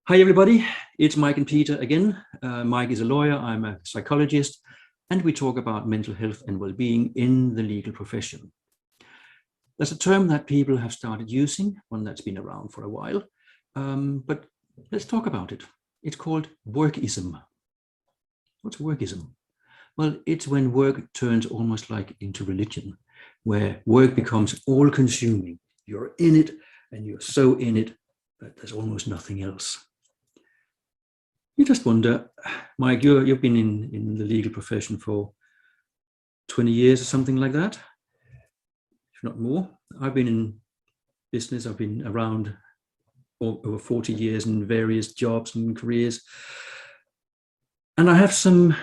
Hi, everybody. It's Mike and Peter again. Mike is a lawyer, I'm a psychologist, and we talk about mental health and well-being in the legal profession. There's a term that people have started using, one that's been around for a while, but let's talk about it. It's called workism. What's workism? Well, it's when work turns almost like into religion, where work becomes all-consuming. You're in it, and you're so in it that there's almost nothing else. You just wonder, Mike, you've been in the legal profession for 20 years or something like that, if not more. I've been in business, I've been around over 40 years in various jobs and careers. And I have some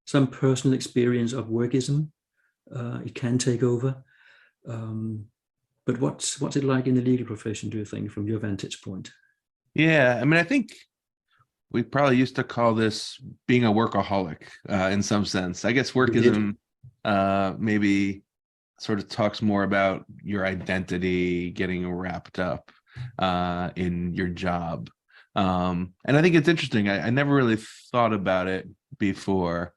personal experience of workism. It can take over. But what's it like in the legal profession, do you think, from your vantage point? Yeah, I mean, I think we probably used to call this being a workaholic in some sense. I guess We did. workism maybe sort of talks more about your identity getting wrapped up in your job. And I think it's interesting. I never really thought about it before,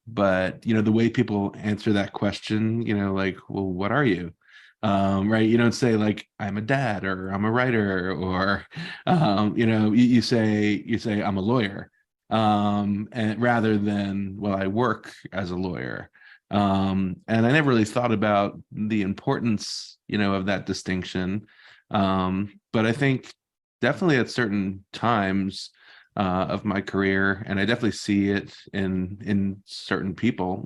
but the way people answer that question, like, well, what are you? Right? You don't say like I'm a dad or I'm a writer or you say I'm a lawyer, and rather than, well, I work as a lawyer. And I never really thought about the importance of that distinction. But I think definitely at certain times of my career, and I definitely see it in certain people.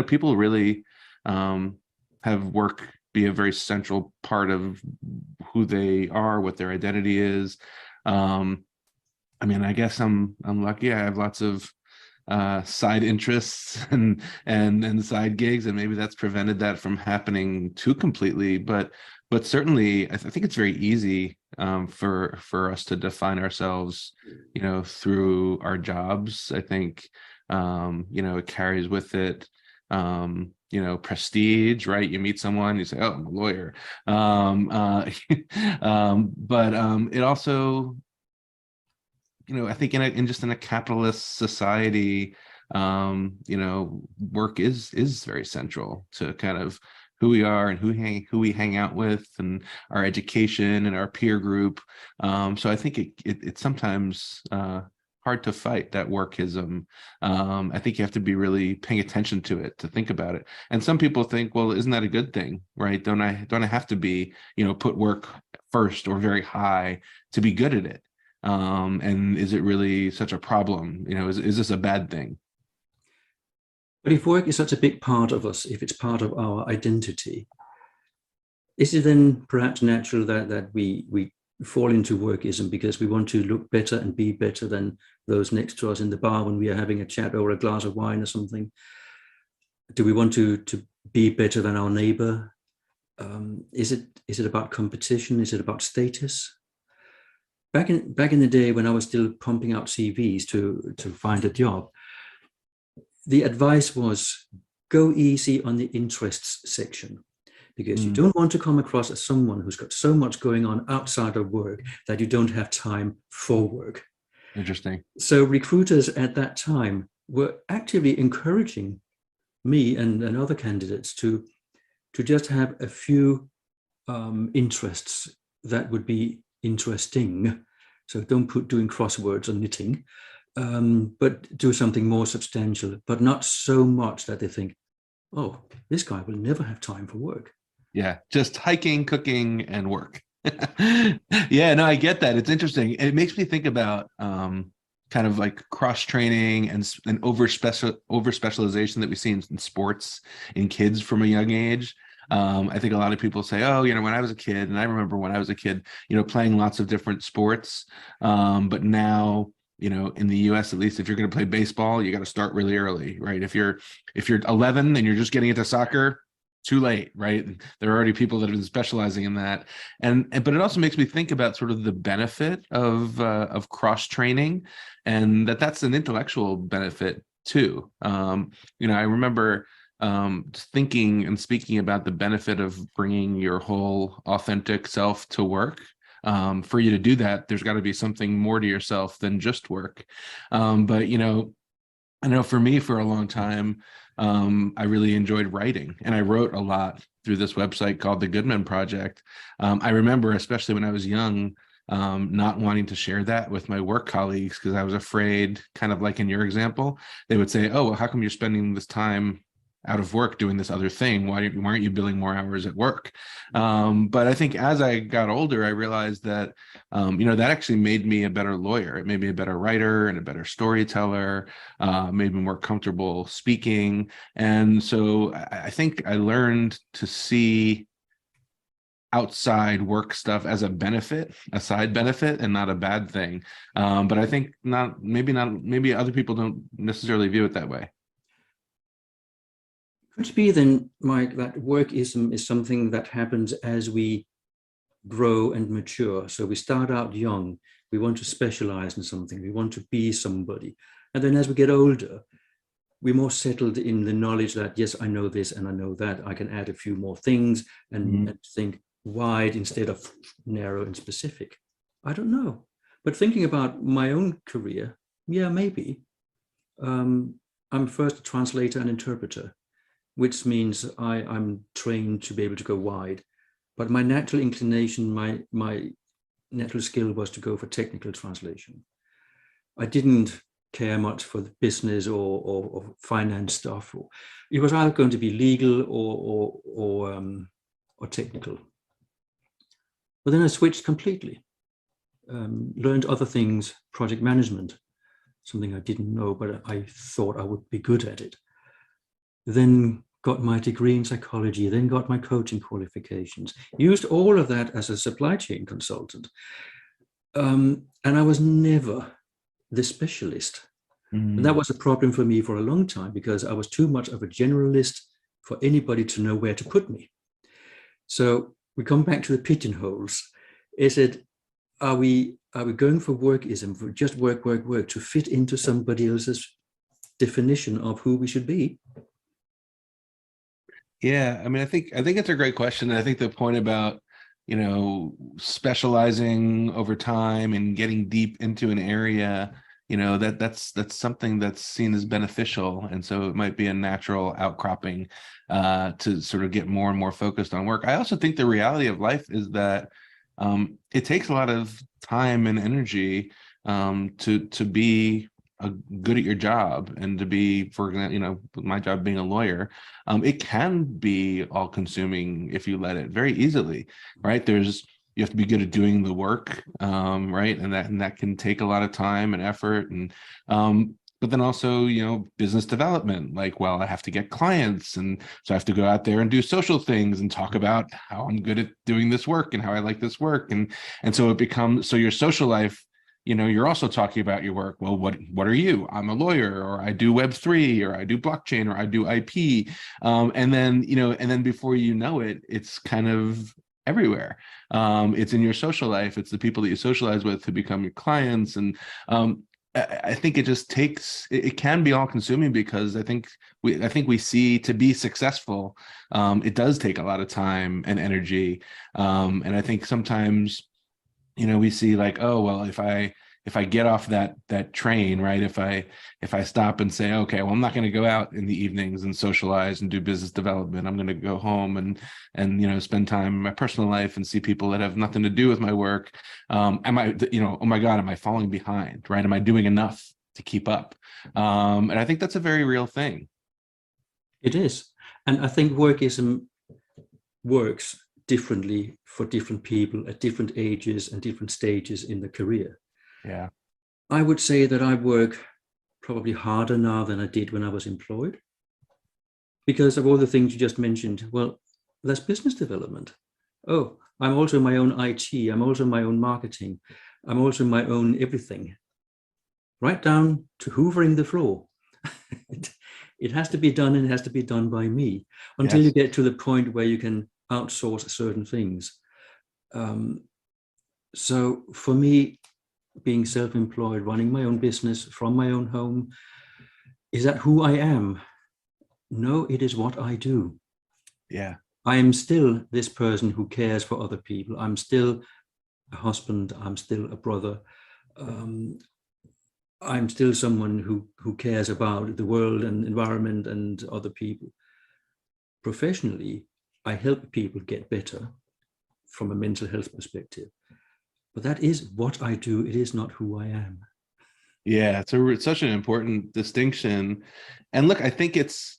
People really have work be a very central part of who they are, what their identity is. I mean, I guess I'm lucky. I have lots of side interests and side gigs, and maybe that's prevented that from happening too completely. But certainly, I think it's very easy for us to define ourselves, through our jobs. I think it carries with it prestige, right? You meet someone, you say, oh, I'm a lawyer. But it also, I think in a capitalist society, work is very central to kind of who we are and who we hang out with, and our education and our peer group. So I think it's sometimes hard to fight that workism. I think you have to be really paying attention to it, to think about it. And some people think, well, isn't that a good thing, right? Don't I have to be, put work first or very high to be good at it? And is it really such a problem? Is this a bad thing? But if work is such a big part of us, if it's part of our identity, is it then perhaps natural that we fall into workism because we want to look better and be better than those next to us in the bar when we are having a chat over a glass of wine or something? Do we want to be better than our neighbor? Is it about competition? Is it about status? Back in the day when I was still pumping out CVs to find a job, the advice was go easy on the interests section, because you don't want to come across as someone who's got so much going on outside of work that you don't have time for work. Interesting. So recruiters at that time were actively encouraging me and other candidates to just have a few interests that would be interesting. So don't put doing crosswords or knitting, but do something more substantial, but not so much that they think, oh, this guy will never have time for work. Yeah, just hiking, cooking, and work. Yeah, no, I get that. It's interesting. It makes me think about kind of like cross training and over specialization that we see in sports in kids from a young age. I think a lot of people say, oh, when I was a kid, and I remember when I was a kid, playing lots of different sports. But now, in the US, at least, if you're going to play baseball, you got to start really early, right? If you're 11 and you're just getting into soccer, too late, right? There are already people that have been specializing in that, but it also makes me think about sort of the benefit of cross training, and that's an intellectual benefit too. I remember thinking and speaking about the benefit of bringing your whole authentic self to work. For you to do that, there's got to be something more to yourself than just work. But I know for me, for a long time, I really enjoyed writing, and I wrote a lot through this website called the Goodman Project. I remember, especially when I was young, not wanting to share that with my work colleagues because I was afraid, kind of like in your example, they would say, "Oh, well, how come you're spending this time out of work doing this other thing? Why aren't you billing more hours at work?" But I think as I got older, I realized that that actually made me a better lawyer. It made me a better writer and a better storyteller, made me more comfortable speaking. And so I think I learned to see outside work stuff as a benefit, a side benefit, and not a bad thing. But I think maybe other people don't necessarily view it that way. Could it be then, Mike, that workism is something that happens as we grow and mature? So we start out young, we want to specialize in something, we want to be somebody. And then as we get older, we're more settled in the knowledge that, yes, I know this and I know that. I can add a few more things and think wide instead of narrow and specific. I don't know. But thinking about my own career, yeah, maybe. I'm first a translator and interpreter, which means I'm trained to be able to go wide. But my natural inclination, my natural skill was to go for technical translation. I didn't care much for the business or finance stuff. It was either going to be legal or technical. But then I switched completely, learned other things, project management, something I didn't know, but I thought I would be good at it. Then got my degree in psychology, then got my coaching qualifications, used all of that as a supply chain consultant. And I was never the specialist. And that was a problem for me for a long time because I was too much of a generalist for anybody to know where to put me. So we come back to the pigeonholes. Is it, are we going for workism, for just work, to fit into somebody else's definition of who we should be? Yeah, I mean, I think it's a great question. And I think the point about, specializing over time and getting deep into an area, that's something that's seen as beneficial. And so it might be a natural outcropping to sort of get more and more focused on work. I also think the reality of life is that it takes a lot of time and energy to be good at your job and to be, for example, my job being a lawyer, it can be all consuming if you let it very easily, right? You have to be good at doing the work, right? And that can take a lot of time and effort. And but then also, business development, like, well, I have to get clients. And so I have to go out there and do social things and talk about how I'm good at doing this work and how I like this work. And so it becomes, so your social life, you're also talking about your work. Well, what are you? I'm a lawyer, or I do Web3, or I do blockchain, or I do IP. And then before you know it, it's kind of everywhere. It's in your social life. It's the people that you socialize with who become your clients. And I think it just takes, it can be all consuming because I think we see, to be successful, it does take a lot of time and energy. And I think sometimes, we see like, oh, well, if I get off that train, right? If I stop and say, okay, well, I'm not going to go out in the evenings and socialize and do business development. I'm going to go home and spend time in my personal life and see people that have nothing to do with my work. Am I, oh my God, am I falling behind, right? Am I doing enough to keep up? And I think that's a very real thing. It is. And I think workism works differently for different people at different ages and different stages in the career. Yeah. I would say that I work probably harder now than I did when I was employed because of all the things you just mentioned. Well, that's business development. Oh, I'm also my own IT. I'm also my own marketing. I'm also my own everything. Right down to hoovering the floor. It has to be done, and it has to be done by me until you get to the point where you can outsource certain things. So for me, being self-employed, running my own business from my own home, is that who I am? No, it is what I do. Yeah. I am still this person who cares for other people. I'm still a husband, I'm still a brother. I'm still someone who cares about the world and environment and other people. Professionally, I help people get better from a mental health perspective. But that is what I do. It is not who I am. Yeah, it's such an important distinction. And look, I think it's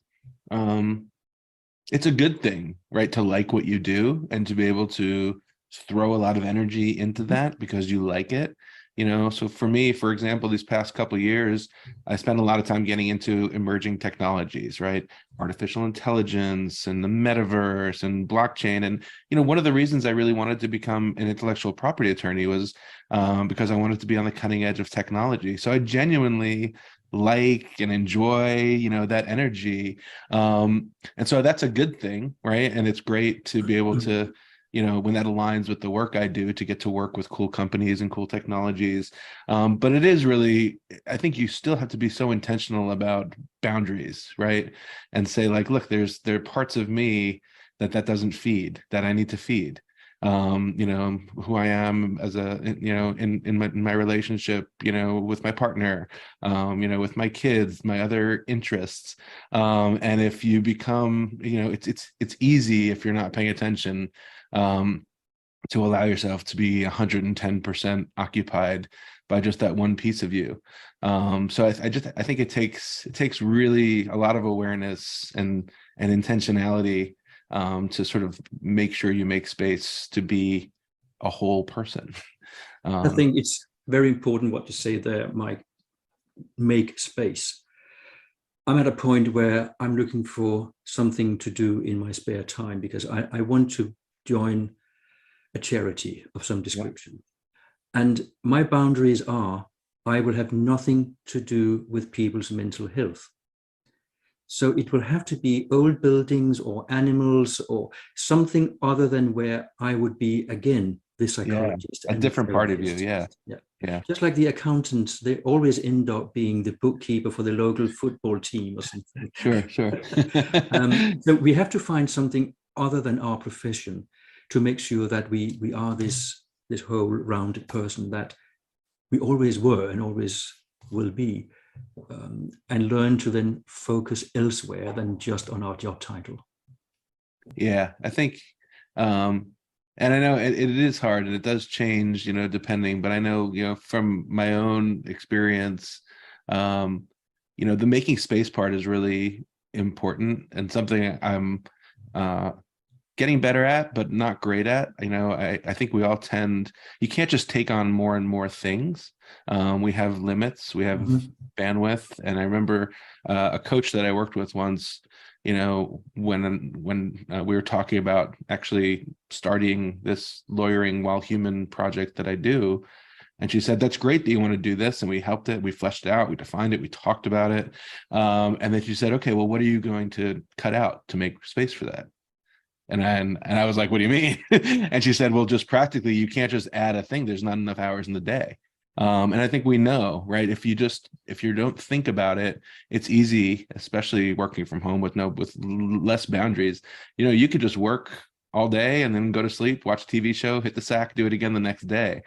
a good thing, right? To like what you do and to be able to throw a lot of energy into that because you like it. So for me, for example, these past couple of years, I spent a lot of time getting into emerging technologies, right? Artificial intelligence and the metaverse and blockchain. And, one of the reasons I really wanted to become an intellectual property attorney was because I wanted to be on the cutting edge of technology. So I genuinely like and enjoy, that energy. And so that's a good thing, right? And it's great to be able to, when that aligns with the work I do, to get to work with cool companies and cool technologies. But it is really, I think you still have to be so intentional about boundaries, right? And say like, look, there are parts of me that doesn't feed, that I need to feed. Who I am as in my relationship, with my partner, with my kids, my other interests. And if you become, it's easy if you're not paying attention, to allow yourself to be 110% occupied by just that one piece of you. So I think it takes really a lot of awareness and intentionality to sort of make sure you make space to be a whole person. I think it's very important what you say there, Mike. Make space. I'm at a point where I'm looking for something to do in my spare time because I want to join a charity of some description. Yeah. And my boundaries are, I will have nothing to do with people's mental health. So it will have to be old buildings or animals or something other than where I would be, again, the psychologist. Yeah, a different part of you. Yeah. Yeah. Just like the accountants, they always end up being the bookkeeper for the local football team or something. Sure. So we have to find something other than our profession to make sure that we are this whole rounded person that we always were and always will be, and learn to then focus elsewhere than just on our job title. Yeah, I think, and I know it is hard and it does change, depending, but I know, from my own experience, the making space part is really important and something I'm getting better at, but not great at. I think we all you can't just take on more and more things. We have limits, we have bandwidth. And I remember a coach that I worked with once, when we were talking about actually starting this lawyering while human project that I do. And she said, that's great that you want to do this. And we helped it. We fleshed it out. We defined it. We talked about it. And then she said, okay, well, what are you going to cut out to make space for that? And I was like, what do you mean? And she said, well, just practically, you can't just add a thing. There's not enough hours in the day. And I think we know, right? If you don't think about it, it's easy, especially working from home with less boundaries. You could just work all day and then go to sleep, watch a TV show, hit the sack, do it again the next day.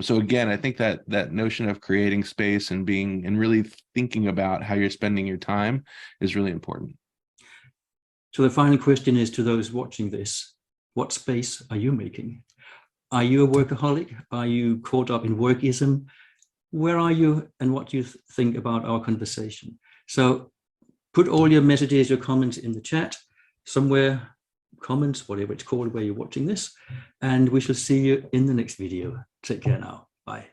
So again, I think that notion of creating space and really thinking about how you're spending your time is really important. So the final question is to those watching this: what space are you making? Are you a workaholic? Are you caught up in workism? Where are you and what do you think about our conversation? So put all your messages, your comments in the chat somewhere, comments, whatever it's called, where you're watching this, and we shall see you in the next video. Take care now. Bye.